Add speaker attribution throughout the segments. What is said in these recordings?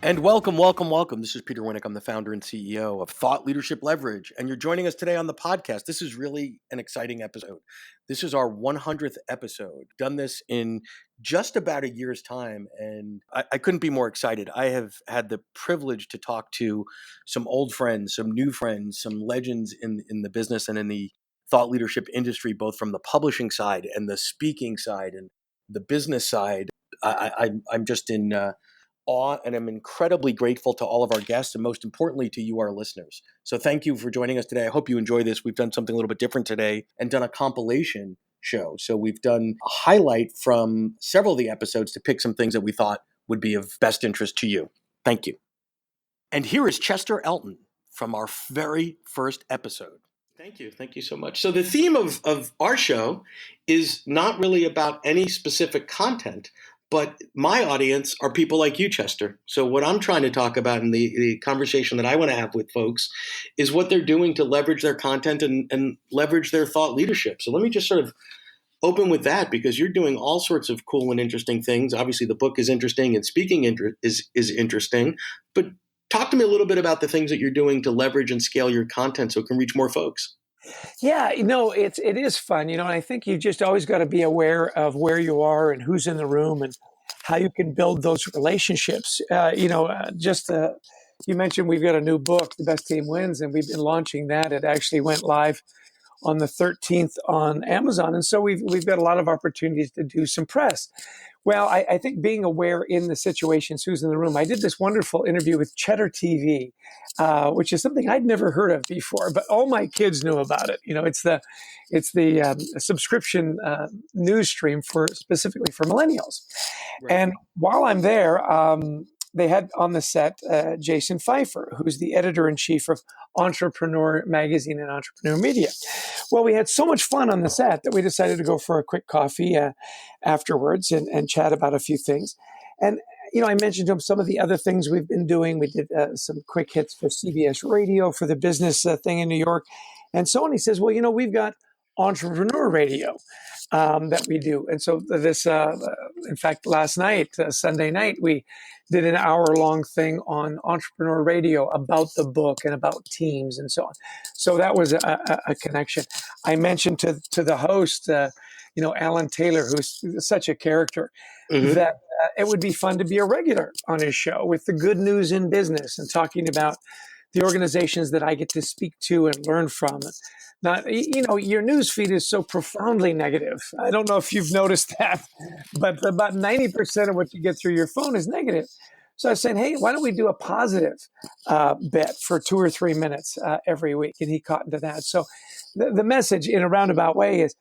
Speaker 1: And welcome, welcome, welcome. This is Peter Winick. I'm the founder and CEO of Thought Leadership Leverage. And you're joining us today on the podcast. This is really an exciting episode. This is our 100th episode. Done this in just about a year's time. And I couldn't be more excited. I have had the privilege to talk to some old friends, some new friends, some legends in the business and in the thought leadership industry, both from the publishing side and the speaking side and the business side. I'm just in awe, and I'm incredibly grateful to all of our guests and most importantly to you, our listeners. So thank you for joining us today. I hope you enjoy this. We've done something a little bit different today and done a compilation show. So we've done a highlight from several of the episodes to pick some things that we thought would be of best interest to you. Thank you. And here is Chester Elton from our very first episode. Thank you. Thank you so much. So the theme of our show is not really about any specific content, but my audience are people like you, Chester. So what I'm trying to talk about in the conversation that I want to have with folks is what they're doing to leverage their content and leverage their thought leadership. So let me just sort of open with that, because you're doing all sorts of cool and interesting things. Obviously, the book is interesting and speaking is interesting. But talk to me a little bit about the things that you're doing to leverage and scale your content so it can reach more folks.
Speaker 2: Yeah, it is fun, and I think you just always got to be aware of where you are and who's in the room and how you can build those relationships. You mentioned we've got a new book, The Best Team Wins, and we've been launching that. It actually went live on the 13th on Amazon, and so we've got a lot of opportunities to do some press. Well, I think being aware in the situations, who's in the room. I did this wonderful interview with Cheddar TV, which is something I'd never heard of before, but all my kids knew about it. It's the subscription news stream specifically for millennials. Right. And while I'm there, they had on the set Jason Pfeiffer, who's the editor-in-chief of Entrepreneur Magazine and Entrepreneur Media. Well, we had so much fun on the set that we decided to go for a quick coffee afterwards and chat about a few things. And, I mentioned to him some of the other things we've been doing. We did some quick hits for CBS Radio for the business thing in New York and so on. He says, well, we've got Entrepreneur Radio that we do. And so this, in fact, last night, Sunday night, we did an hour-long thing on Entrepreneur Radio about the book and about teams and so on. So that was a connection. I mentioned to the host, Alan Taylor, who's such a character, that it would be fun to be a regular on his show with the good news in business and talking about the organizations that I get to speak to and learn from. Not, your news feed is so profoundly negative. I don't know if you've noticed that, but about 90% of what you get through your phone is negative. So I was saying, hey, why don't we do a positive bet for 2 or 3 minutes every week? And he caught into that. So the message in a roundabout way is,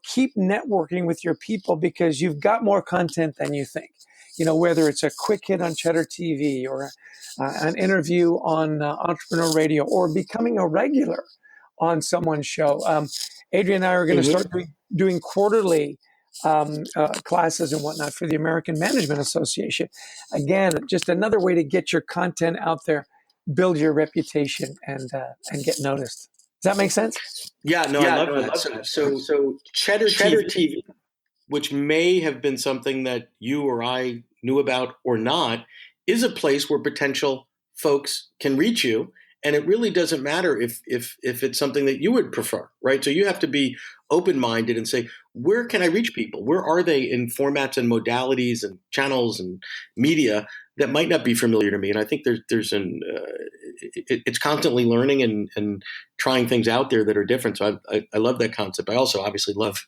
Speaker 2: keep networking with your people because you've got more content than you think. Whether it's a quick hit on Cheddar TV or an interview on Entrepreneur Radio or becoming a regular on someone's show. Adrian and I are going to start doing quarterly classes and whatnot for the American Management Association. Again, just another way to get your content out there, build your reputation, and get noticed. Does that make sense?
Speaker 1: Yeah, no, I love that. So Cheddar TV, which may have been something that you or I knew about or not, is a place where potential folks can reach you. And it really doesn't matter if it's something that you would prefer, right? So you have to be open-minded and say, where can I reach people? Where are they in formats and modalities and channels and media that might not be familiar to me? And I think it's constantly learning and trying things out there that are different. So I love that concept. I also obviously love,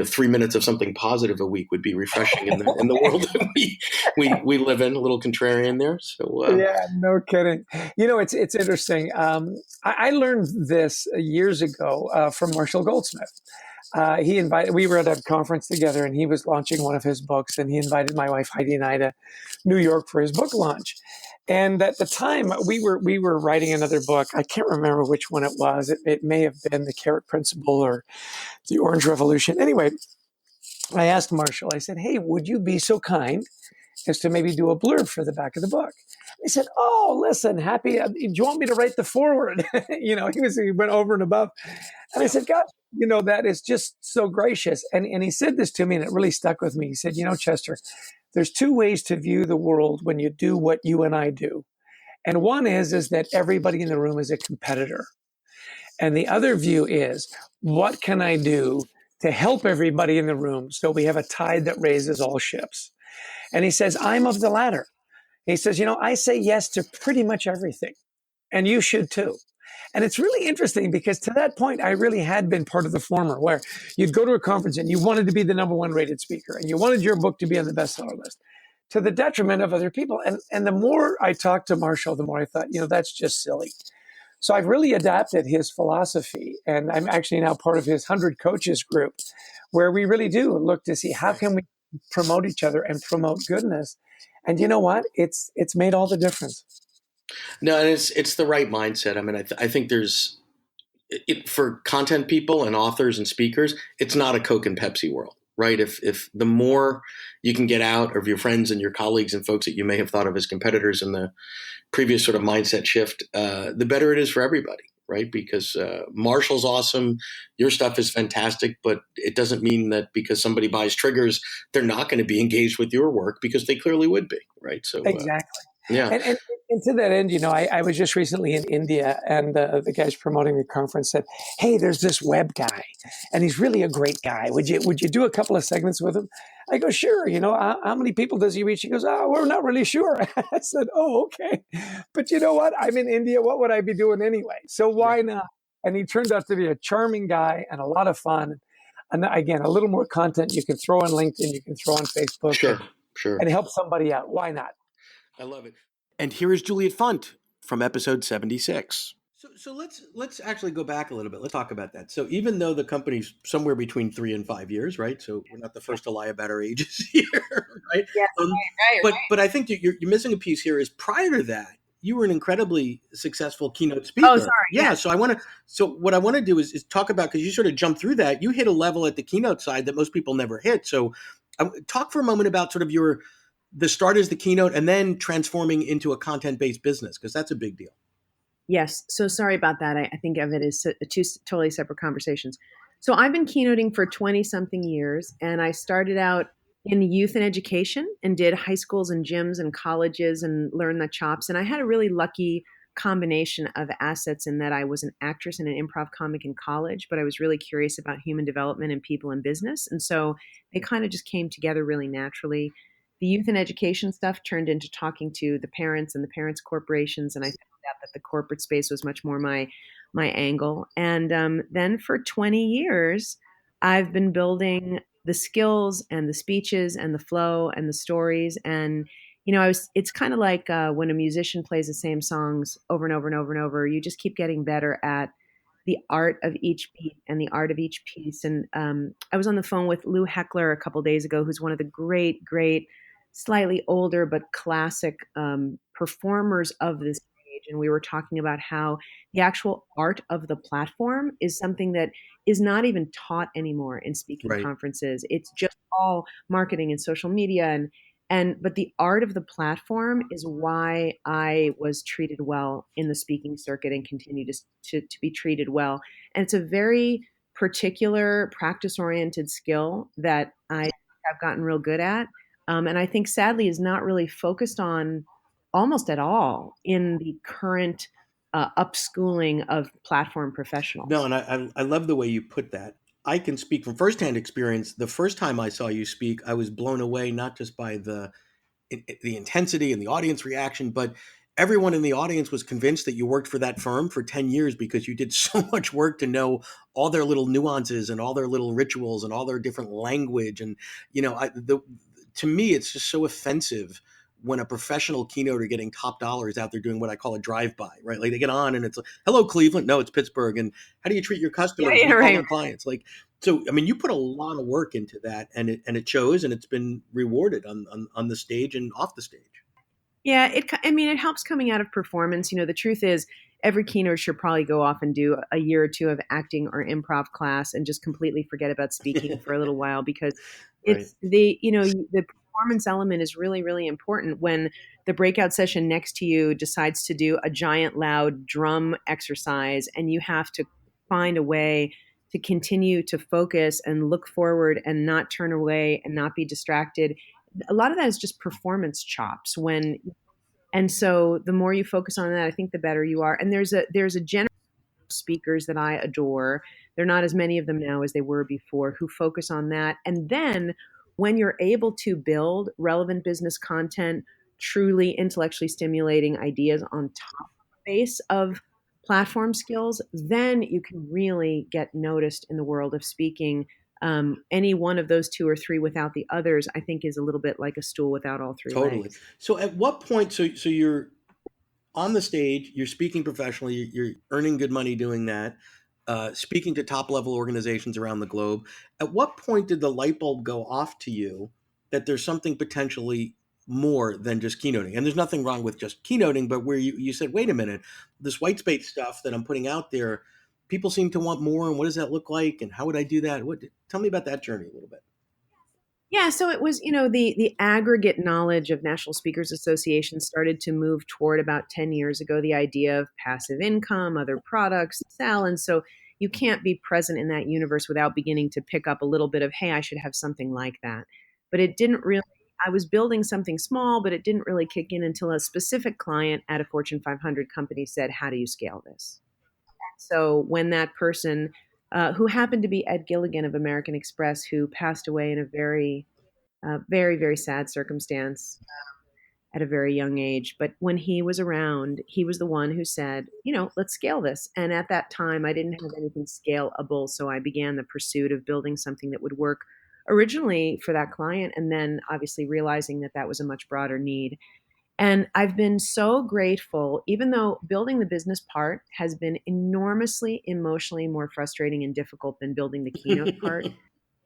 Speaker 1: 3 minutes of something positive a week would be refreshing in the world that we live in. A little contrarian there. So
Speaker 2: yeah, no kidding. It's interesting. I learned this years ago from Marshall Goldsmith. We were at a conference together and he was launching one of his books and he invited my wife Heidi and I to New York for his book launch. And at the time we were writing another book. I can't remember which one it was. It may have been The Carrot Principle or The Orange Revolution. Anyway, I asked Marshall, I said, hey, would you be so kind as to maybe do a blurb for the back of the book? He said, "Oh, listen, happy. Do you want me to write the foreword?" He went over and above. And I said, "God, that is just so gracious." And he said this to me, and it really stuck with me. He said, Chester, there's two ways to view the world when you do what you and I do. And one is that everybody in the room is a competitor. And the other view is, what can I do to help everybody in the room so we have a tide that raises all ships? And he says, I'm of the latter. He says, I say yes to pretty much everything. And you should too. And it's really interesting because to that point, I really had been part of the former, where you'd go to a conference and you wanted to be the number one rated speaker and you wanted your book to be on the bestseller list to the detriment of other people. And the more I talked to Marshall, the more I thought, that's just silly. So I've really adapted his philosophy, and I'm actually now part of his 100 coaches group, where we really do look to see how can we promote each other and promote goodness. And you know what? It's made all the difference.
Speaker 1: No, and it's the right mindset. I mean, I think there's for content people and authors and speakers, it's not a Coke and Pepsi world, right? If the more you can get out of your friends and your colleagues and folks that you may have thought of as competitors in the previous sort of mindset shift, the better it is for everybody, right? Because Marshall's awesome, your stuff is fantastic, but it doesn't mean that because somebody buys triggers, they're not going to be engaged with your work, because they clearly would be, right? So
Speaker 2: exactly.
Speaker 1: yeah.
Speaker 2: And to that end, I was just recently in India, and the guys promoting the conference said, "Hey, there's this web guy, and he's really a great guy. Would you do a couple of segments with him?" I go, "Sure." How many people does he reach? He goes, "Oh, we're not really sure." I said, "Oh, okay." But you know what? I'm in India. What would I be doing anyway? So why not? And he turned out to be a charming guy and a lot of fun. And again, a little more content you can throw on LinkedIn, you can throw on Facebook,
Speaker 1: Sure.
Speaker 2: and help somebody out. Why not?
Speaker 1: I love it. And here is Juliet Funt from episode 76. So let's actually go back a little bit. Let's talk about that. So even though the company's somewhere between 3 and 5 years, right? So we're not the first to lie about our ages here, right?
Speaker 3: Yes,
Speaker 1: But I think you're missing a piece here. Is prior to that, you were an incredibly successful keynote
Speaker 3: Oh,
Speaker 1: speaker.
Speaker 3: sorry.
Speaker 1: Yeah. So what I want to do is talk about, because you sort of jumped through that. You hit a level at the keynote side that most people never hit. So talk for a moment about sort of the start as the keynote and then transforming into a content-based business, because that's a big deal.
Speaker 3: Yes. So sorry about that. I think of it as two totally separate conversations. So I've been keynoting for 20 something years, and I started out in youth and education and did high schools and gyms and colleges and learned the chops. And I had a really lucky combination of assets in that I was an actress and an improv comic in college, but I was really curious about human development and people and business. And so they kind of just came together really naturally. The youth and education stuff turned into talking to the parents and the parents' corporations, and I found out that the corporate space was much more my angle. And then for 20 years, I've been building the skills and the speeches and the flow and the stories. And it's kind of like when a musician plays the same songs over and over and over and over. You just keep getting better at the art of each beat and the art of each piece. And I was on the phone with Lou Heckler a couple days ago, who's one of the great, slightly older but classic performers of this age. And we were talking about how the actual art of the platform is something that is not even taught anymore in speaking
Speaker 1: Right.
Speaker 3: conferences. It's just all marketing and social media, but the art of the platform is why I was treated well in the speaking circuit and continue to be treated well. And it's a very particular practice oriented skill that I have gotten real good at. And I think sadly is not really focused on almost at all in the current upschooling of platform professionals.
Speaker 1: No, and I love the way you put that. I can speak from firsthand experience. The first time I saw you speak, I was blown away, not just by the intensity and the audience reaction, but everyone in the audience was convinced that you worked for that firm for 10 years because you did so much work to know all their little nuances and all their little rituals and all their different language. And, to me, it's just so offensive when a professional keynoter getting top dollar is out there doing what I call a drive-by, right? Like they get on and it's like, hello, Cleveland. No, it's Pittsburgh. And how do you treat your customers?
Speaker 3: Yeah,
Speaker 1: We call
Speaker 3: right.
Speaker 1: them clients. Like, so, I mean, you put a lot of work into that, and it shows, and it's been rewarded on the stage and off the stage.
Speaker 3: Yeah, it helps coming out of performance. The truth is every keynote should probably go off and do a year or two of acting or improv class and just completely forget about speaking for a little while, because
Speaker 1: Right.
Speaker 3: it's the performance element is really, really important when the breakout session next to you decides to do a giant loud drum exercise, and you have to find a way to continue to focus and look forward and not turn away and not be distracted. A lot of that is just performance chops and so the more you focus on that, I think the better you are. And there's a generation of speakers that I adore. There are not as many of them now as they were before who focus on that. And then when you're able to build relevant business content, truly intellectually stimulating ideas on top base of platform skills, then you can really get noticed in the world of speaking. Any one of those two or three without the others, I think, is a little bit like a stool without all three
Speaker 1: Totally.
Speaker 3: legs.
Speaker 1: So at what point, so you're on the stage, you're speaking professionally, you're earning good money doing that, speaking to top level organizations around the globe. At what point did the light bulb go off to you that there's something potentially more than just keynoting? And there's nothing wrong with just keynoting, but where you said, wait a minute, this white space stuff that I'm putting out there, people seem to want more. And what does that look like? And how would I do that? Tell me about that journey a little bit.
Speaker 3: Yeah, so it was, the aggregate knowledge of National Speakers Association started to move toward about 10 years ago, the idea of passive income, other products, sell. And so you can't be present in that universe without beginning to pick up a little bit of, hey, I should have something like that. But it didn't really, I was building something small, but it didn't really kick in until a specific client at a Fortune 500 company said, how do you scale this? So when that person, who happened to be Ed Gilligan of American Express, who passed away in a very, very, very sad circumstance at a very young age. But when he was around, he was the one who said, let's scale this. And at that time, I didn't have anything scalable. So I began the pursuit of building something that would work originally for that client. And then obviously realizing that that was a much broader need. And I've been so grateful, even though building the business part has been enormously emotionally more frustrating and difficult than building the keynote part.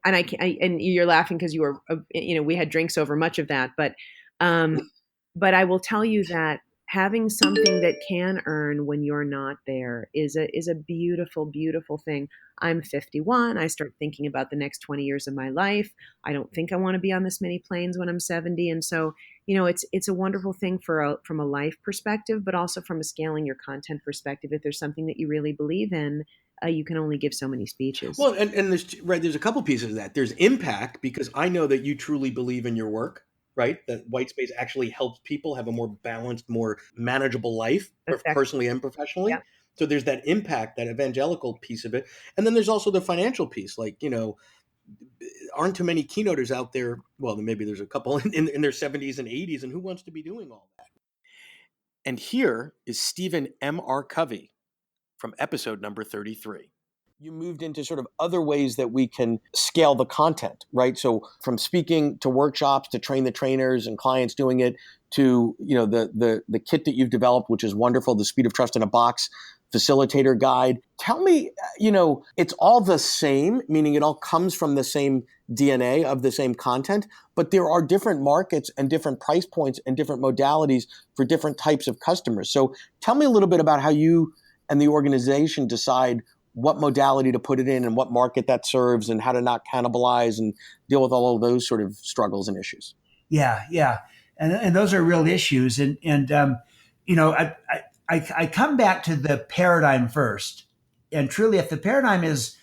Speaker 3: And and you're laughing because you were, we had drinks over much of that, but I will tell you that having something that can earn when you're not there is a beautiful, beautiful thing. I'm 51. I start thinking about the next 20 years of my life. I don't think I want to be on this many planes when I'm 70. And so, it's a wonderful thing from a life perspective, but also from a scaling your content perspective. If there's something that you really believe in, you can only give so many speeches.
Speaker 1: Well, and there's a couple pieces of that. There's impact, because I know that you truly believe in your work, right? That white space actually helps people have a more balanced, more manageable life, personally and professionally.
Speaker 3: Yeah.
Speaker 1: So there's that impact, that evangelical piece of it. And then there's also the financial piece. Like, aren't too many keynoters out there. Well, maybe there's a couple in their 70s and 80s, and who wants to be doing all that? And here is Stephen M.R. Covey from episode number 33. You moved into sort of other ways that we can scale the content, right? So from speaking to workshops to train the trainers and clients doing it to, the kit that you've developed, which is wonderful, the Speed of Trust in a Box facilitator guide. Tell me, it's all the same, meaning it all comes from the same DNA of the same content, but there are different markets and different price points and different modalities for different types of customers. So tell me a little bit about how you and the organization decide what modality to put it in and what market that serves and how to not cannibalize and deal with all of those sort of struggles and issues.
Speaker 4: Yeah. And those are real issues. I come back to the paradigm first. And truly, if the paradigm is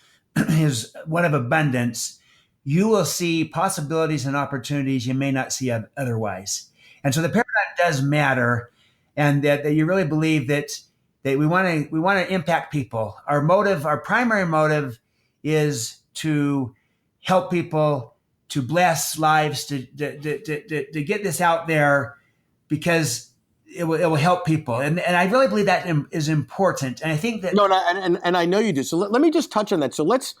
Speaker 4: one of abundance, you will see possibilities and opportunities you may not see otherwise. And so the paradigm does matter, and that you really believe that we want to impact people. Our primary motive is to help people, to bless lives, to get this out there, because it will help people. And I really believe that is important. And I think that
Speaker 1: and I know you do. So let me just touch on that. So let's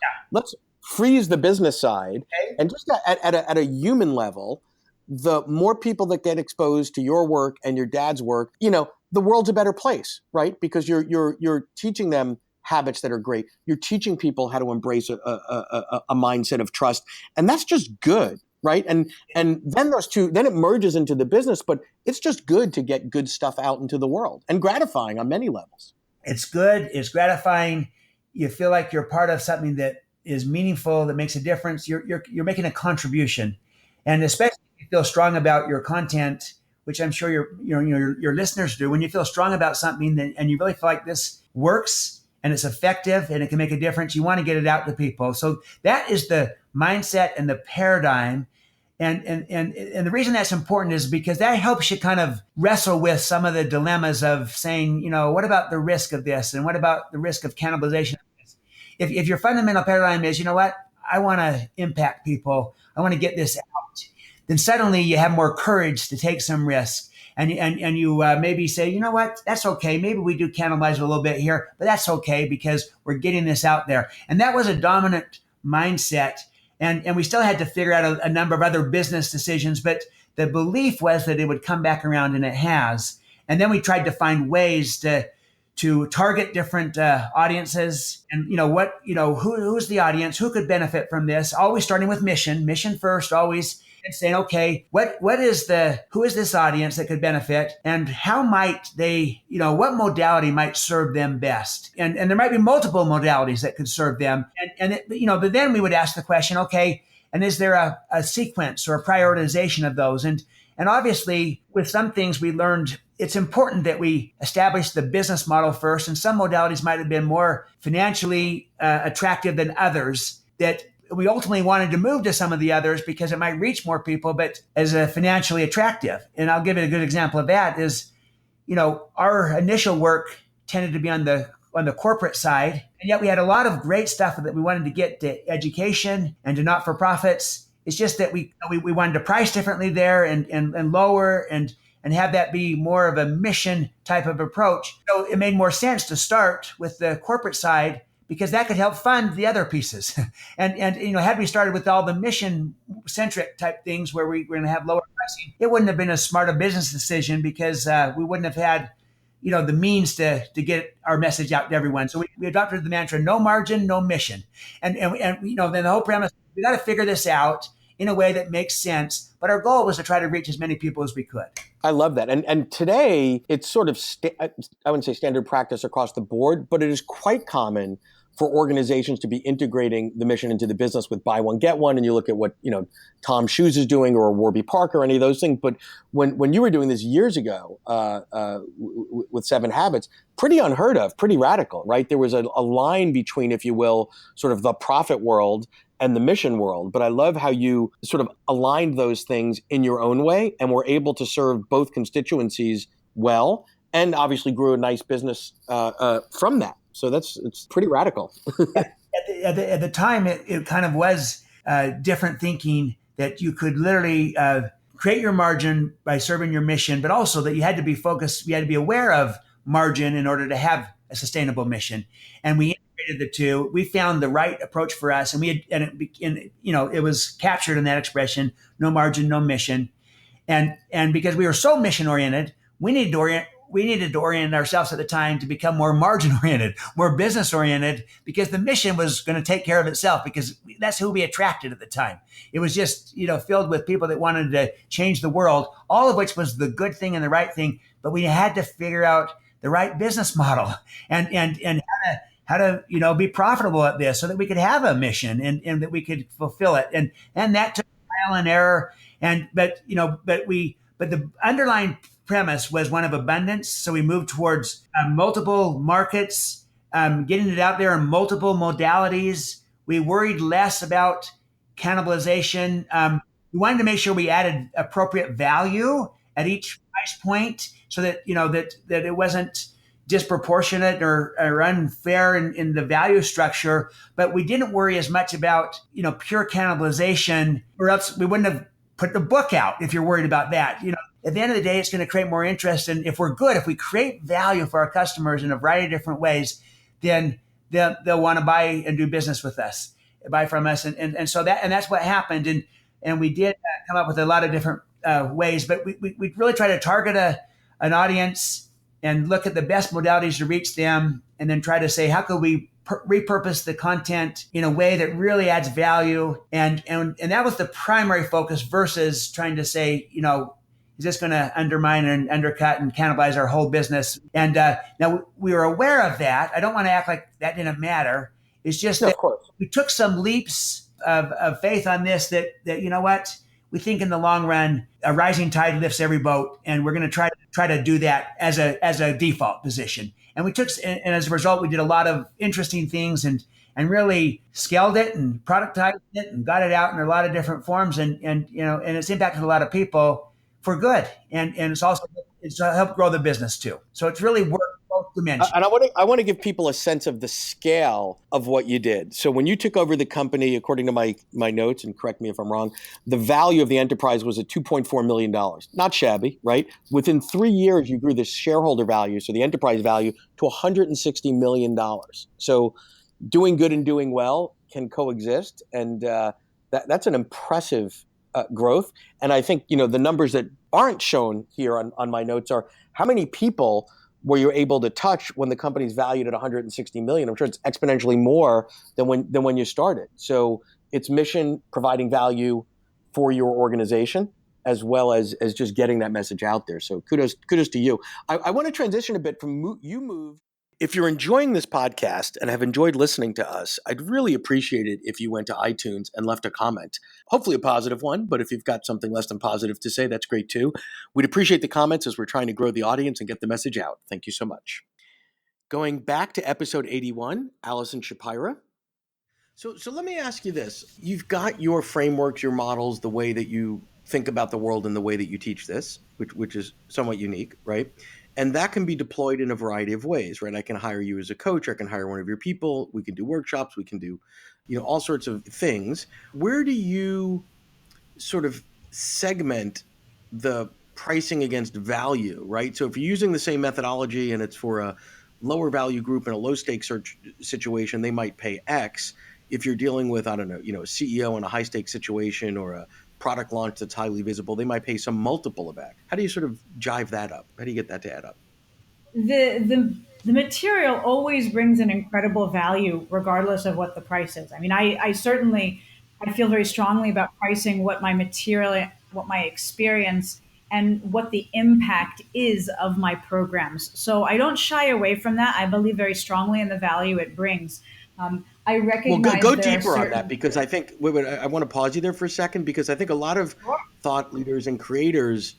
Speaker 1: freeze the business side, okay? And just at a human level, the more people that get exposed to your work and your dad's work, the world's a better place, right? Because you're teaching them habits that are great. You're teaching people how to embrace a mindset of trust, and that's just good, right? And then then it merges into the business, but it's just good to get good stuff out into the world, and gratifying on many levels.
Speaker 4: It's good. It's gratifying. You feel like you're part of something that is meaningful, that makes a difference. You're making a contribution, and especially if you feel strong about your content, which I'm sure your listeners do, when you feel strong about something and you really feel like this works and it's effective and it can make a difference, you want to get it out to people. So that is the mindset and the paradigm. And the reason that's important is because that helps you kind of wrestle with some of the dilemmas of saying, what about the risk of this? And what about the risk of cannibalization? If your fundamental paradigm is, I want to impact people, I want to get this out, then suddenly you have more courage to take some risk. And you maybe say, that's okay. Maybe we do cannibalize a little bit here, but that's okay because we're getting this out there. And that was a dominant mindset. And we still had to figure out a number of other business decisions, but the belief was that it would come back around, and it has. And then we tried to find ways to target different audiences, and who's the audience, who could benefit from this. Always starting with mission first, always, and saying, okay, who is this audience that could benefit, and how might they, what modality might serve them best? And there might be multiple modalities that could serve them, but then we would ask the question, okay, and is there a sequence or a prioritization of those? And obviously, with some things we learned, it's important that we establish the business model first. And some modalities might have been more financially attractive than others, that we ultimately wanted to move to some of the others because it might reach more people, but as a financially attractive. And I'll give you a good example of that is, our initial work tended to be on the corporate side. And yet we had a lot of great stuff that we wanted to get to education and to not-for-profits. It's just that we wanted to price differently there and lower and have that be more of a mission type of approach. So it made more sense to start with the corporate side because that could help fund the other pieces. and had we started with all the mission-centric type things where we're going to have lower pricing, it wouldn't have been as smart a business decision because we wouldn't have had the means to get our message out to everyone. So we adopted the mantra, no margin, no mission. And then the whole premise, we got to figure this out in a way that makes sense. But our goal was to try to reach as many people as we could.
Speaker 1: I love that. And today it's sort of, I wouldn't say standard practice across the board, but it is quite common for organizations to be integrating the mission into the business with buy one, get one. And you look at what, Tom Shoes is doing or Warby Parker, any of those things. But when you were doing this years ago with 7 Habits, pretty unheard of, pretty radical, right? There was a line between, if you will, sort of the profit world and the mission world. But I love how you sort of aligned those things in your own way and were able to serve both constituencies well, and obviously grew a nice business from that. So it's pretty radical.
Speaker 4: At the time, it kind of was different thinking that you could literally create your margin by serving your mission, but also that you had to be focused, you had to be aware of margin in order to have a sustainable mission. And we integrated the two. We found the right approach for us, and it was captured in that expression: no margin, no mission. And because we were so mission oriented, we needed to orient ourselves at the time to become more margin oriented, more business oriented, because the mission was going to take care of itself, because that's who we attracted at the time. It was just, filled with people that wanted to change the world, all of which was the good thing and the right thing. But we had to figure out the right business model and how to be profitable at this so that we could have a mission and that we could fulfill it. And that took trial and error. But the underlying premise was one of abundance. So we moved towards multiple markets, getting it out there in multiple modalities. We worried less about cannibalization. We wanted to make sure we added appropriate value at each price point so that, that it wasn't disproportionate or unfair in the value structure. But we didn't worry as much about, pure cannibalization, or else we wouldn't have put the book out if you're worried about that. At the end of the day, it's going to create more interest. And if we create value for our customers in a variety of different ways, then they'll want to buy and do business with us, buy from us. And so that's what happened. And we did come up with a lot of different ways, but we really try to target an audience and look at the best modalities to reach them, and then try to say, how could we repurpose the content in a way that really adds value? And that was the primary focus versus trying to say, is this going to undermine and undercut and cannibalize our whole business? And now we were aware of that. I don't want to act like that didn't matter. It's just that we took some leaps of faith on this, that we think in the long run, a rising tide lifts every boat, and we're going to try to do that as a default position. And we took, and as a result, we did a lot of interesting things and really scaled it and productized it and got it out in a lot of different forms, and it's impacted a lot of people for good, and it's helped grow the business too. So it's really worked both dimensions.
Speaker 1: And I want to give people a sense of the scale of what you did. So when you took over the company, according to my notes, and correct me if I'm wrong, the value of the enterprise was at $2.4 million. Not shabby, right? Within 3 years, you grew the shareholder value, so the enterprise value, to $160 million. So doing good and doing well can coexist, and that's an impressive growth. And I think the numbers that aren't shown here on my notes are how many people were you able to touch when the company's valued at 160 million. I'm sure it's exponentially more than when you started. So it's mission, providing value for your organization, as well as just getting that message out there. So kudos to you. I want to transition a bit from you moved. If you're enjoying this podcast and have enjoyed listening to us, I'd really appreciate it if you went to iTunes and left a comment. Hopefully a positive one, but if you've got something less than positive to say, that's great too. We'd appreciate the comments as we're trying to grow the audience and get the message out. Thank you so much. Going back to episode 81, Allison Shapira. So let me ask you this. You've got your frameworks, your models, the way that you think about the world and the way that you teach this, which is somewhat unique, right? And that can be deployed in a variety of ways, right? I can hire you as a coach. I can hire one of your people. We can do workshops. We can do, all sorts of things. Where do you sort of segment the pricing against value, right? So if you're using the same methodology and it's for a lower value group in a low stakes search situation, they might pay X. If you're dealing with, I don't know, a CEO in a high stakes situation or a product launch that's highly visible, they might pay some multiple of X. How do you sort of jive that up? How do you get that to add up?
Speaker 5: The material always brings an incredible value regardless of what the price is. I mean, I certainly, I feel very strongly about pricing what my material, what my experience, and what the impact is of my programs. So I don't shy away from that. I believe very strongly in the value it brings. I recognize.
Speaker 1: Well, go deeper on that, because I think I want to pause you there for a second, because I think a lot of thought leaders and creators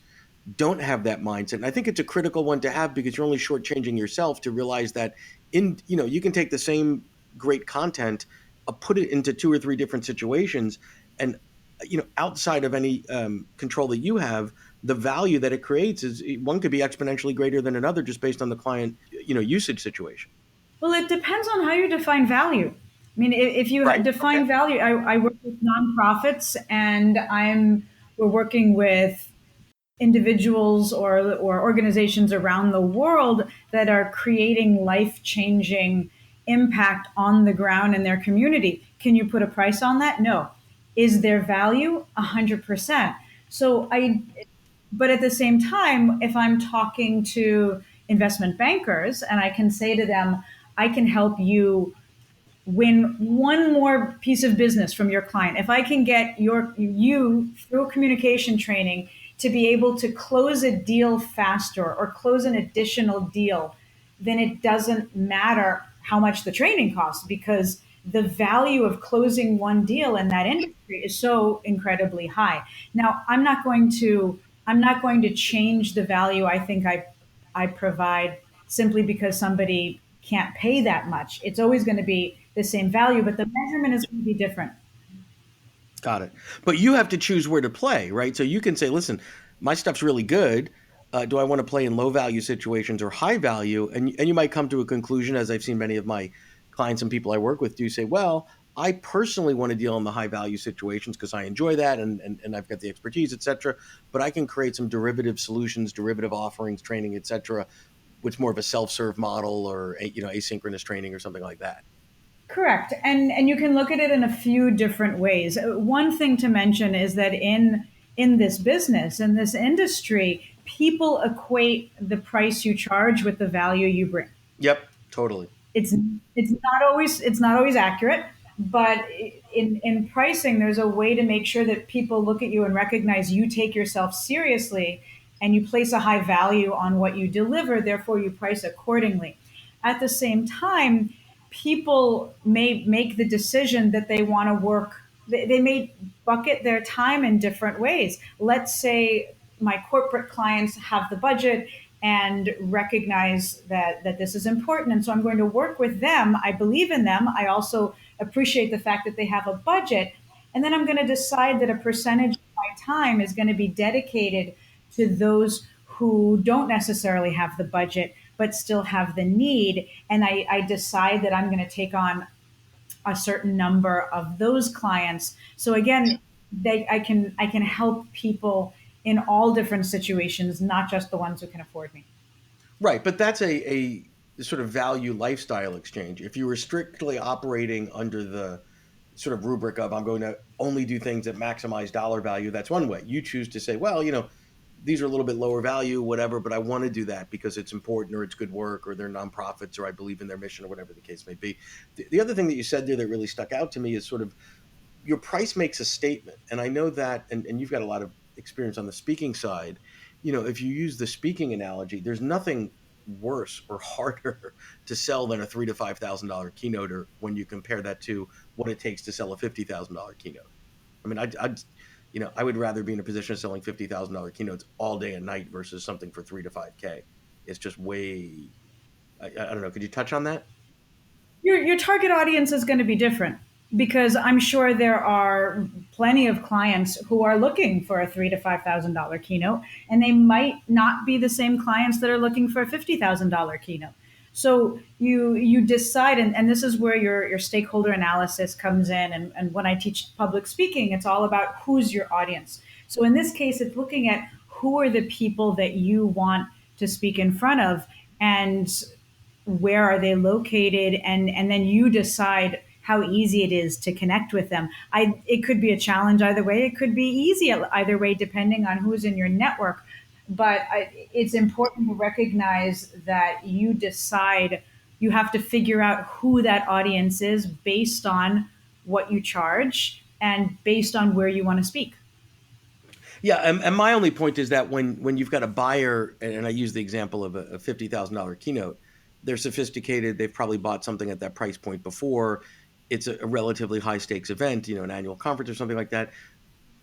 Speaker 1: don't have that mindset. And I think it's a critical one to have, because you're only shortchanging yourself to realize that you can take the same great content, put it into 2 or 3 different situations, and outside of any control that you have, the value that it creates is one could be exponentially greater than another just based on the client usage situation.
Speaker 5: Well, it depends on how you define value. I mean, if you define value, I work with nonprofits, and we're working with individuals or organizations around the world that are creating life-changing impact on the ground in their community. Can you put a price on that? No. Is there value? 100%. But at the same time, if I'm talking to investment bankers and I can say to them, I can help you win one more piece of business from your client. If I can get you through communication training to be able to close a deal faster or close an additional deal, then it doesn't matter how much the training costs, because the value of closing one deal in that industry is so incredibly high. Now, I'm not going to change the value I think I provide simply because somebody can't pay that much. It's always going to be the same value, but the measurement is going to be different.
Speaker 1: Got it. But you have to choose where to play, right? So you can say, listen, my stuff's really good. Do I want to play in low value situations or high value? And you might come to a conclusion, as I've seen many of my clients and people I work with do, say, well, I personally want to deal in the high value situations because I enjoy that and I've got the expertise, et cetera. But I can create some derivative solutions, derivative offerings, training, et cetera, which more of a self-serve model or asynchronous training or something like that.
Speaker 5: Correct. And you can look at it in a few different ways. One thing to mention is that in this business, in this industry, people equate the price you charge with the value you bring.
Speaker 1: Yep, totally.
Speaker 5: It's not always accurate, but in pricing, there's a way to make sure that people look at you and recognize you take yourself seriously and you place a high value on what you deliver, therefore you price accordingly. At the same time, people may make the decision that they want to work they may bucket their time in different ways. Let's say my corporate clients have the budget and recognize that this is important. And so I'm going to work with them. I believe in them. I also appreciate the fact that they have a budget. And then I'm going to decide that a percentage of my time is going to be dedicated to those who don't necessarily have the budget but still have the need. And I decide that I'm going to take on a certain number of those clients. So again, I can help people in all different situations, not just the ones who can afford me.
Speaker 1: Right, but that's a sort of value lifestyle exchange. If you were strictly operating under the sort of rubric of I'm going to only do things that maximize dollar value, that's one way. You choose to say, well, these are a little bit lower value, whatever, but I want to do that because it's important or it's good work or they're nonprofits or I believe in their mission or whatever the case may be. The other thing that you said there that really stuck out to me is sort of your price makes a statement. And I know that, and you've got a lot of experience on the speaking side. If you use the speaking analogy, there's nothing worse or harder to sell than a $3,000 to $5,000 keynoter when you compare that to what it takes to sell a $50,000 keynote. I mean, I would rather be in a position of selling $50,000 keynotes all day and night versus something for 3 to 5K. It's just way. I don't know. Could you touch on that?
Speaker 5: Your target audience is going to be different because I'm sure there are plenty of clients who are looking for a $3,000 to $5,000 keynote, and they might not be the same clients that are looking for a $50,000 keynote. So you decide, and this is where your stakeholder analysis comes in. And when I teach public speaking, it's all about who's your audience. So in this case, it's looking at who are the people that you want to speak in front of, and where are they located, and then you decide how easy it is to connect with them. It could be a challenge either way. It could be easy either way, depending on who's in your network. But it's important to recognize that you decide, you have to figure out who that audience is based on what you charge and based on where you want to speak.
Speaker 1: Yeah, and my only point is that when you've got a buyer, and I use the example of a $50,000 keynote, they're sophisticated. They've probably bought something at that price point before. It's a relatively high stakes event, an annual conference or something like that.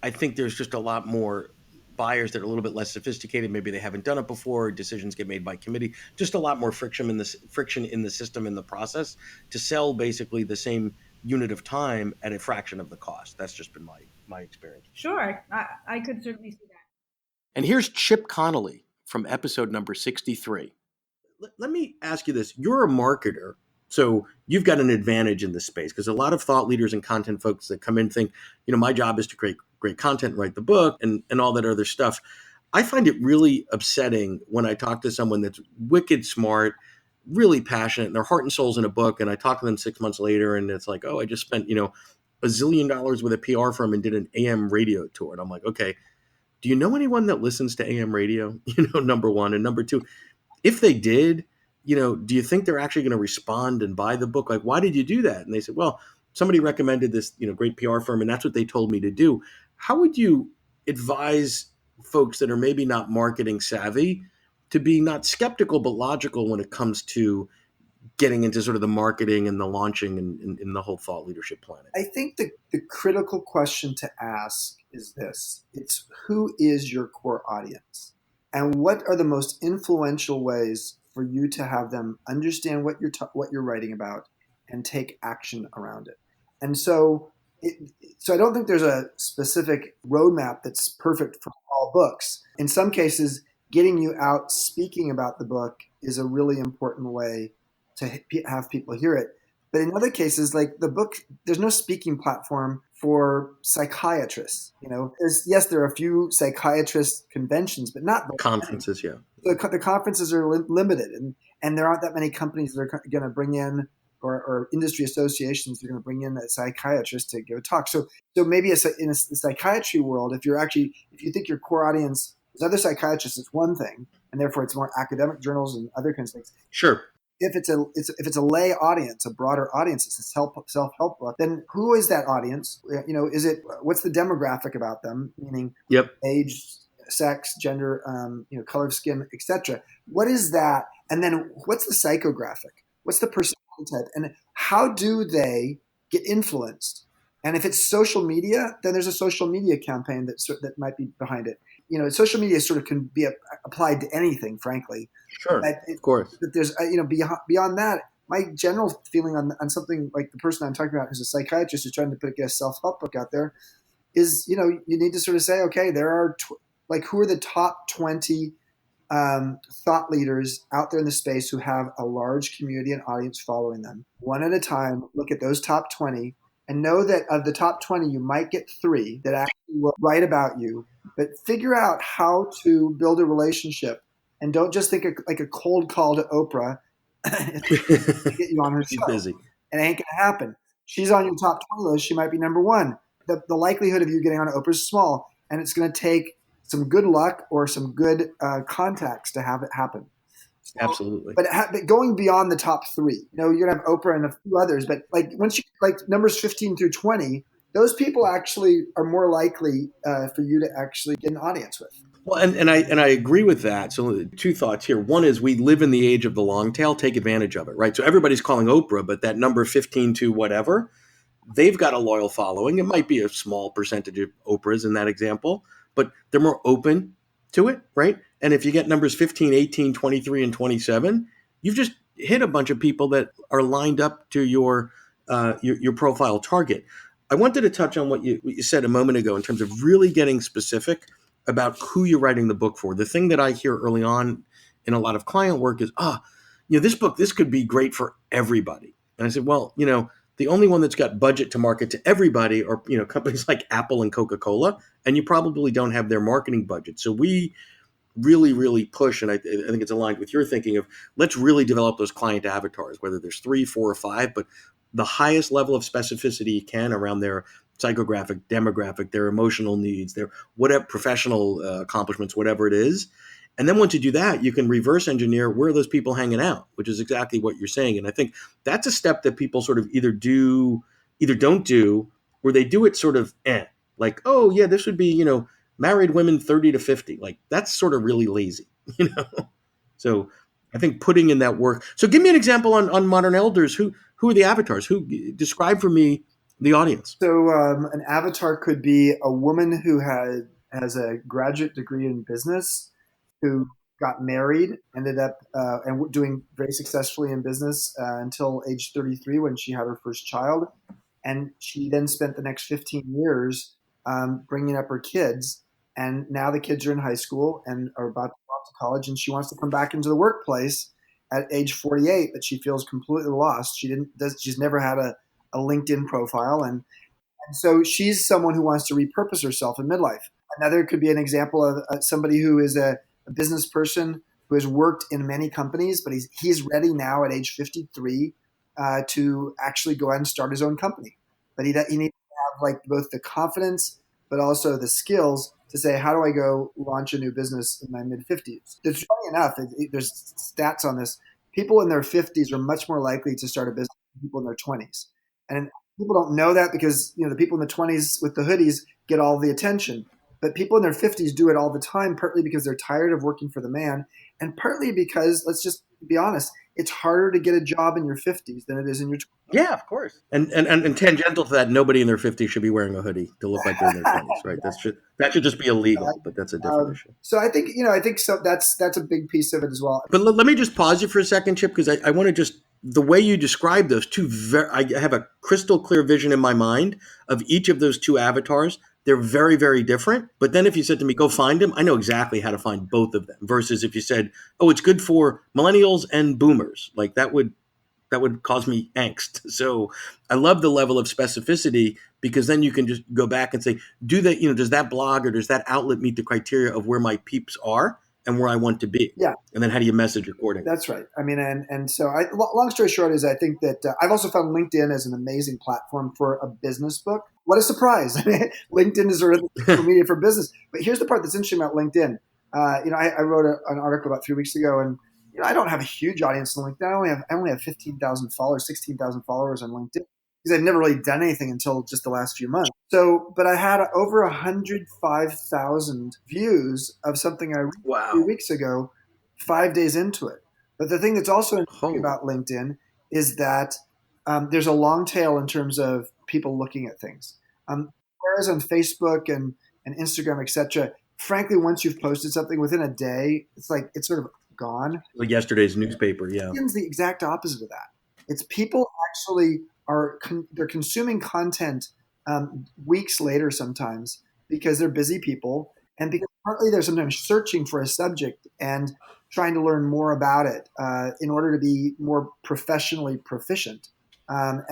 Speaker 1: I think there's just a lot more buyers that are a little bit less sophisticated. Maybe they haven't done it before. Decisions get made by committee. Just a lot more friction in the system, in the process to sell basically the same unit of time at a fraction of the cost. That's just been my experience.
Speaker 5: Sure, I could certainly see that.
Speaker 1: And here's Chip Connolly from episode number 63. Let me ask you this. You're a marketer, so you've got an advantage in this space because a lot of thought leaders and content folks that come in think, my job is to create great content, write the book, and all that other stuff. I find it really upsetting when I talk to someone that's wicked smart, really passionate, and their heart and soul's in a book, and I talk to them 6 months later, and it's like, oh, I just spent, $1 zillion with a PR firm and did an AM radio tour. And I'm like, okay, do you know anyone that listens to AM radio? Number one. And number two, if they did, do you think they're actually going to respond and buy the book? Like, why did you do that? And they said, well, somebody recommended this, great PR firm, and that's what they told me to do. How would you advise folks that are maybe not marketing savvy to be not skeptical, but logical when it comes to getting into sort of the marketing and the launching and the whole thought leadership planet?
Speaker 6: I think the critical question to ask is this. It's who is your core audience? And what are the most influential ways for you to have them understand what you're writing about and take action around it? And so I don't think there's a specific roadmap that's perfect for all books. In some cases, getting you out speaking about the book is a really important way to have people hear it. But in other cases, like the book, there's no speaking platform for psychiatrists. There are a few psychiatrist conventions, but not
Speaker 1: conferences. Yeah,
Speaker 6: the conferences are limited, and there aren't that many companies that are going to bring in, or industry associations that are going to bring in a psychiatrist to give a talk. So maybe in the psychiatry world, if you think your core audience is other psychiatrists, it's one thing, and therefore it's more academic journals and other kinds of things.
Speaker 1: Sure.
Speaker 6: If it's a lay audience, a broader audience, it's a self-help book, then who is that audience? What's the demographic about them? Meaning, age, sex, gender, color of skin, etc. What is that? And then what's the psychographic? What's the personality type? And how do they get influenced? And if it's social media, then there's a social media campaign that might be behind it. Social media sort of can be applied to anything, frankly.
Speaker 1: Sure, of course.
Speaker 6: But there's, beyond that, my general feeling on something like the person I'm talking about, who's a psychiatrist who's trying to get a self-help book out there, is, you need to sort of say, okay, there are who are the top 20 thought leaders out there in the space who have a large community and audience following them. One at a time, look at those top 20 and know that of the top 20, you might get 3 that actually will write about you, but figure out how to build a relationship and don't just think like a cold call to Oprah to get you on her
Speaker 1: She's
Speaker 6: show.
Speaker 1: busy.
Speaker 6: It ain't going to happen. She's on your top 20 list. She might be number 1. The likelihood of you getting on Oprah is small, and it's going to take some good luck or some good contacts to have it happen. So,
Speaker 1: Absolutely.
Speaker 6: But going beyond the top 3, you're going to have Oprah and a few others, but once you numbers 15 through 20, those people actually are more likely for you to actually get an audience with.
Speaker 1: Well, and I agree with that. So 2 thoughts here. One is we live in the age of the long tail. Take advantage of it, right? So everybody's calling Oprah, but that number 15 to whatever, they've got a loyal following. It might be a small percentage of Oprahs in that example, but they're more open to it, right? And if you get numbers 15, 18, 23, and 27, you've just hit a bunch of people that are lined up to your profile target. I wanted to touch on what you said a moment ago in terms of really getting specific about who you're writing the book for. The thing that I hear early on in a lot of client work is, this book, this could be great for everybody. And I said, well, the only one that's got budget to market to everybody are, companies like Apple and Coca-Cola, and you probably don't have their marketing budget. So we really, really push, and I think it's aligned with your thinking of let's really develop those client avatars, whether there's 3, 4, or 5, but the highest level of specificity you can around their psychographic, demographic, their emotional needs, their whatever professional accomplishments, whatever it is. And then once you do that, you can reverse engineer where are those people hanging out, which is exactly what you're saying. And I think that's a step that people sort of either don't do, or they do it sort of like, oh yeah, this would be, married women 30 to 50. Like that's sort of really lazy, So I think putting in that work. So give me an example on Modern Elders. Who are the avatars? Who describe for me the audience?
Speaker 6: So an avatar could be a woman who has a graduate degree in business, who got married, ended up and doing very successfully in business until age 33 when she had her first child. And she then spent the next 15 years bringing up her kids. And now the kids are in high school and are about to go off to college, and she wants to come back into the workplace at age 48, but she feels completely lost. She's never had a LinkedIn profile. And so she's someone who wants to repurpose herself in midlife. Another could be an example of somebody who is a business person who has worked in many companies, but he's ready now at age 53 to actually go out and start his own company. But he needs to have both the confidence, but also the skills to say, how do I go launch a new business in my mid-50s? It's funny enough, there's stats on this. People in their 50s are much more likely to start a business than people in their 20s. And people don't know that because the people in the 20s with the hoodies get all the attention. But people in their 50s do it all the time, partly because they're tired of working for the man, and partly because, let's just be honest, it's harder to get a job in your 50s than it is in your 20s.
Speaker 1: Yeah, of course. And tangential to that, nobody in their 50s should be wearing a hoodie to look like they're in their 20s, right? That should just be illegal, but that's a different issue.
Speaker 6: So I think so that's a big piece of it as well.
Speaker 1: But let me just pause you for a second, Chip, because I want to just, the way you describe those two, I have a crystal clear vision in my mind of each of those 2 avatars. They're very, very different. But then if you said to me, go find them, I know exactly how to find both of them. Versus if you said, oh, it's good for millennials and boomers, like that would cause me angst. So I love the level of specificity, because then you can just go back and say, does that blog or does that outlet meet the criteria of where my peeps are and where I want to be?
Speaker 6: Yeah.
Speaker 1: And then how do you message accordingly?
Speaker 6: That's right. I mean, and so long story short is I think that I've also found LinkedIn as an amazing platform for a business book. What a surprise. LinkedIn is sort of the social media for business. But here's the part that's interesting about LinkedIn. I wrote an article about 3 weeks ago, and I don't have a huge audience on LinkedIn. I only have 15,000 followers, 16,000 followers on LinkedIn, because I've never really done anything until just the last few months. So, but I had over 105,000 views of something I wrote 3 weeks ago, 5 days into it. But the thing that's also interesting about LinkedIn is that there's a long tail in terms of people looking at things. Whereas on Facebook and Instagram, etc., frankly, once you've posted something within a day, it's sort of gone.
Speaker 1: Like yesterday's newspaper, yeah.
Speaker 6: LinkedIn's the exact opposite of that. It's people actually they're consuming content weeks later sometimes because they're busy people, and because partly they're sometimes searching for a subject and trying to learn more about it in order to be more professionally proficient. And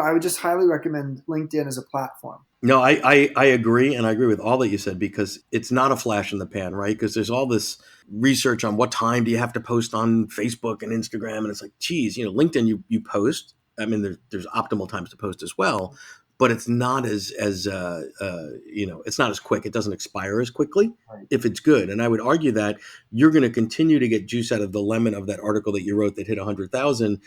Speaker 6: I would just highly recommend LinkedIn as a platform.
Speaker 1: No, I agree, and I agree with all that you said, because it's not a flash in the pan, right? Because there's all this research on what time do you have to post on Facebook and Instagram, and it's like, geez, LinkedIn, you post. I mean, there's optimal times to post as well, but it's not as it's not as quick. It doesn't expire as quickly if it's good. And I would argue that you're going to continue to get juice out of the lemon of that article that you wrote that hit 100,000.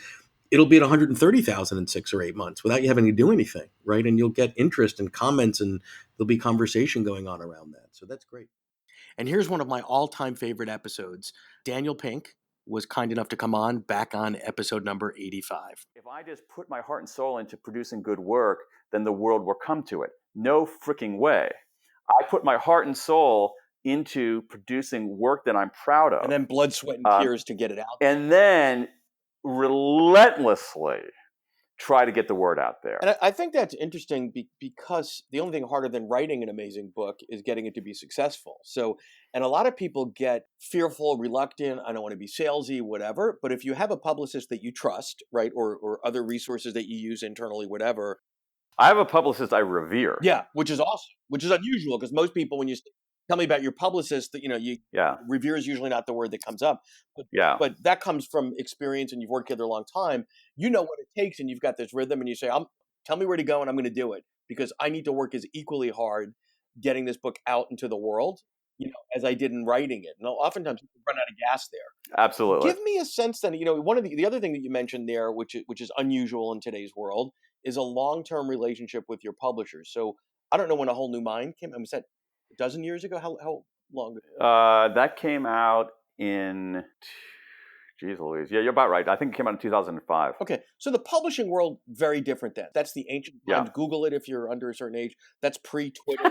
Speaker 1: It'll be at 130,000 in 6 or 8 months without you having to do anything, right? And you'll get interest and comments, and there'll be conversation going on around that. So that's great. And here's one of my all-time favorite episodes. Daniel Pink was kind enough to come on back on episode number 85.
Speaker 7: If I just put my heart and soul into producing good work, then the world will come to it. No freaking way. I put my heart and soul into producing work that I'm proud of.
Speaker 1: And then blood, sweat, and tears to get it out.
Speaker 7: And then relentlessly try to get the word out there.
Speaker 1: And I think that's interesting because the only thing harder than writing an amazing book is getting it to be successful. So, and a lot of people get fearful, reluctant, I don't want to be salesy, whatever. But if you have a publicist that you trust, right, or other resources that you use internally, whatever.
Speaker 7: I have a publicist I revere.
Speaker 1: Yeah, which is awesome, which is unusual, because most people, when you tell me about your publicist, that revere is usually not the word that comes up. But that comes from experience, and you've worked together a long time. You know what it takes, and you've got this rhythm, and you say, tell me where to go, and I'm going to do it, because I need to work as equally hard getting this book out into the world, as I did in writing it. And oftentimes people run out of gas there.
Speaker 7: Absolutely.
Speaker 1: Give me a sense then, one of the other thing that you mentioned there, which is unusual in today's world, is a long-term relationship with your publishers. So I don't know when A Whole New Mind came. Was that a dozen years ago? How long ago?
Speaker 7: That came out in, geez Louise. Yeah, you're about right. I think it came out in 2005.
Speaker 1: Okay. So the publishing world, very different then. That's the ancient times.
Speaker 7: Yeah.
Speaker 1: Google it if you're under a certain age. That's pre-Twitter.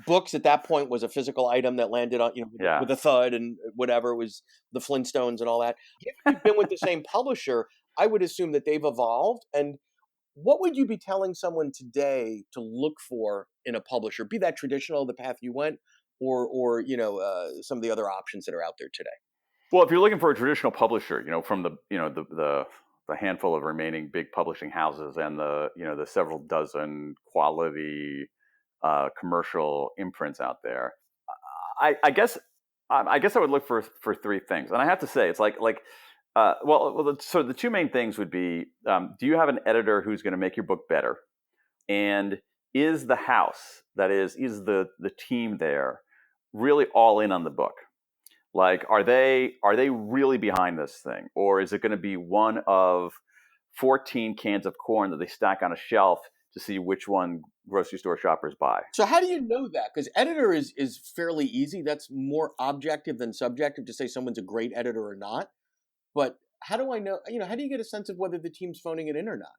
Speaker 1: Books at that point was a physical item that landed on, with a thud, and whatever. It was the Flintstones and all that. If you've been with the same publisher, I would assume that they've evolved. And what would you be telling someone today to look for in a publisher? Be that traditional, the path you went, or some of the other options that are out there today.
Speaker 7: Well, if you're looking for a traditional publisher, from the handful of remaining big publishing houses and the several dozen quality commercial imprints out there, I guess I would look for three things. And I have to say, it's so the two main things would be, do you have an editor who's going to make your book better? And is the house, that is the team there, really all in on the book? Like, are they really behind this thing? Or is it going to be one of 14 cans of corn that they stack on a shelf to see which one grocery store shoppers buy?
Speaker 1: So how do you know that? Because editor is fairly easy. That's more objective than subjective to say someone's a great editor or not. But how do I know, how do you get a sense of whether the team's phoning it in or not?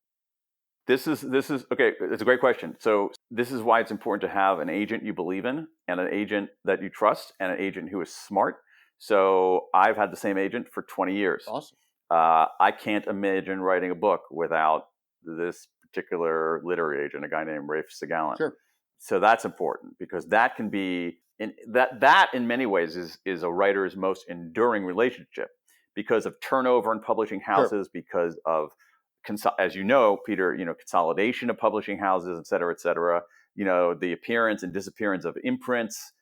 Speaker 7: This is okay. It's a great question. So this is why it's important to have an agent you believe in, and an agent that you trust, and an agent who is smart. So I've had the same agent for 20 years.
Speaker 1: Awesome.
Speaker 7: I can't imagine writing a book without this particular literary agent, a guy named Rafe Segalin.
Speaker 1: Sure.
Speaker 7: So that's important, because that can be that in many ways is a writer's most enduring relationship, because of turnover in publishing houses, sure, because of, as you know, Peter, consolidation of publishing houses, et cetera, the appearance and disappearance of imprints,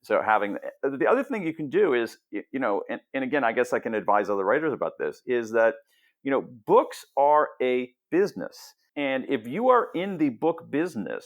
Speaker 7: so having the other thing you can do is, and again, I guess I can advise other writers about this, is that, books are a business. And if you are in the book business,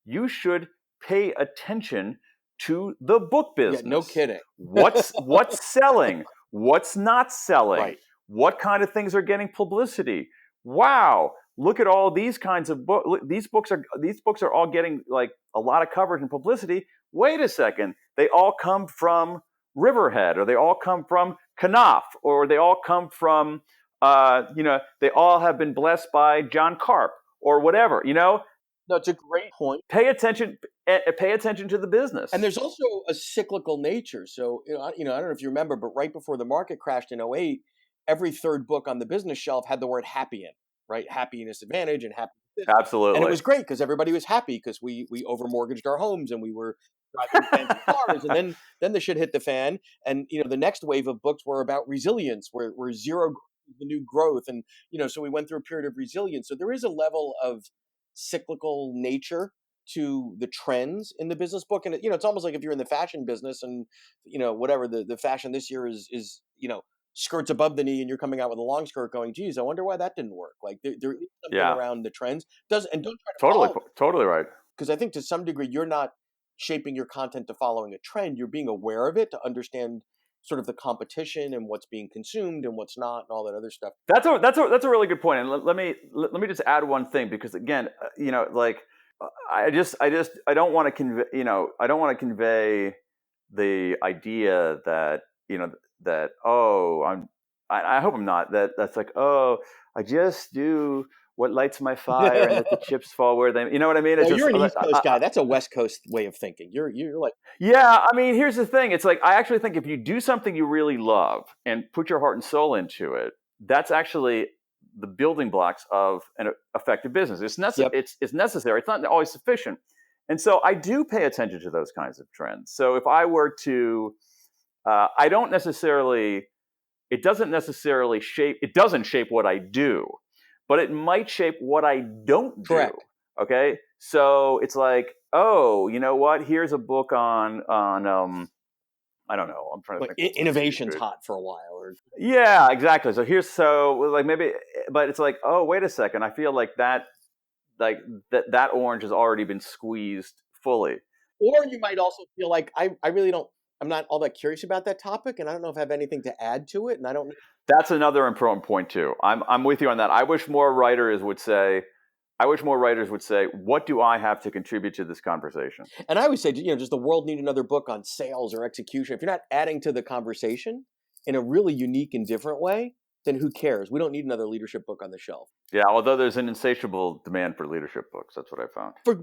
Speaker 7: you should pay attention to the book business.
Speaker 1: Yeah, no kidding.
Speaker 7: What's selling? What's not selling?
Speaker 1: Right.
Speaker 7: What kind of things are getting publicity? Wow, look at all these kinds of books. These books are all getting like a lot of coverage and publicity. Wait a second, they all come from Riverhead, or they all come from Knopf, or they all come from, they all have been blessed by John Karp. or whatever, you know?
Speaker 1: No, it's a great point.
Speaker 7: Pay attention to the business.
Speaker 1: And there's also a cyclical nature. So, I don't know if you remember, but right before the market crashed in '08, every third book on the business shelf had the word happy in, right? Happiness Advantage and happy.
Speaker 7: Absolutely.
Speaker 1: And it was great because everybody was happy because we overmortgaged our homes and we were driving fancy cars. And then the shit hit the fan. And, the next wave of books were about resilience, where zero is the new growth. And, so we went through a period of resilience. So there is a level of cyclical nature to the trends in the business book. And, it's almost like if you're in the fashion business and, whatever the fashion this year is, skirts above the knee and you're coming out with a long skirt going, geez, I wonder why that didn't work. Like there is something around the trends. Don't try to
Speaker 7: totally right.
Speaker 1: Because I think to some degree, you're not shaping your content to following a trend. You're being aware of it to understand sort of the competition and what's being consumed and what's not and all that other stuff.
Speaker 7: That's a really good point. And let me just add one thing, because again, I don't want to convey the idea that, that, I hope I'm not, that's like, oh, I just do what lights my fire and that the chips fall where they, you know what I mean?
Speaker 1: It's you're an East Coast guy. That's a West Coast way of thinking. You're like,
Speaker 7: yeah. I mean, here's the thing. It's like, I actually think if you do something you really love and put your heart and soul into it, that's actually the building blocks of an effective business. It's necessary. It's necessary. It's not always sufficient. And so I do pay attention to those kinds of trends. So if I were to, it doesn't shape what I do, but it might shape what I don't do.
Speaker 1: Correct.
Speaker 7: Okay. So it's like, oh, you know what? Here's a book on I don't know. I'm trying to think.
Speaker 1: Innovation's hot for a while.
Speaker 7: Yeah, exactly. So maybe, but it's like, oh, wait a second. I feel like that orange has already been squeezed fully.
Speaker 1: Or you might also feel like I really don't. I'm not all that curious about that topic, and I don't know if I have anything to add to it, and I don't.
Speaker 7: That's another important point too. I'm with you on that. I wish more writers would say, what do I have to contribute to this conversation?
Speaker 1: And I would say, does the world need another book on sales or execution? If you're not adding to the conversation in a really unique and different way, then who cares? We don't need another leadership book on the shelf.
Speaker 7: Yeah, although there's an insatiable demand for leadership books. That's what I found.
Speaker 1: But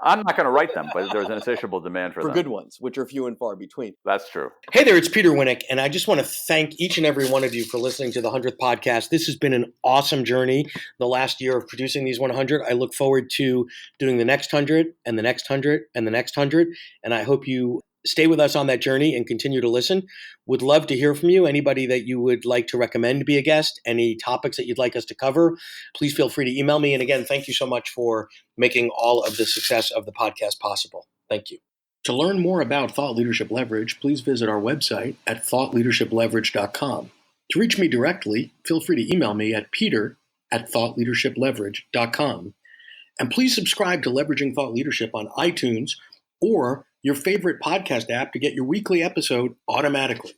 Speaker 7: I'm not going to write them, but there's an insatiable demand for them.
Speaker 1: Good ones, which are few and far between.
Speaker 7: That's true.
Speaker 1: Hey there, it's Peter Winick, and I just want to thank each and every one of you for listening to the 100th podcast. This has been an awesome journey, the last year of producing these 100. I look forward to doing the next 100 and the next 100 and the next 100, and I hope you stay with us on that journey and continue to listen. Would love to hear from you. Anybody that you would like to recommend to be a guest, any topics that you'd like us to cover, please feel free to email me. And again, thank you so much for making all of the success of the podcast possible. Thank you. To learn more about Thought Leadership Leverage, please visit our website at thoughtleadershipleverage.com. To reach me directly, feel free to email me at peter@thoughtleadershipleverage.com. And please subscribe to Leveraging Thought Leadership on iTunes or your favorite podcast app to get your weekly episode automatically.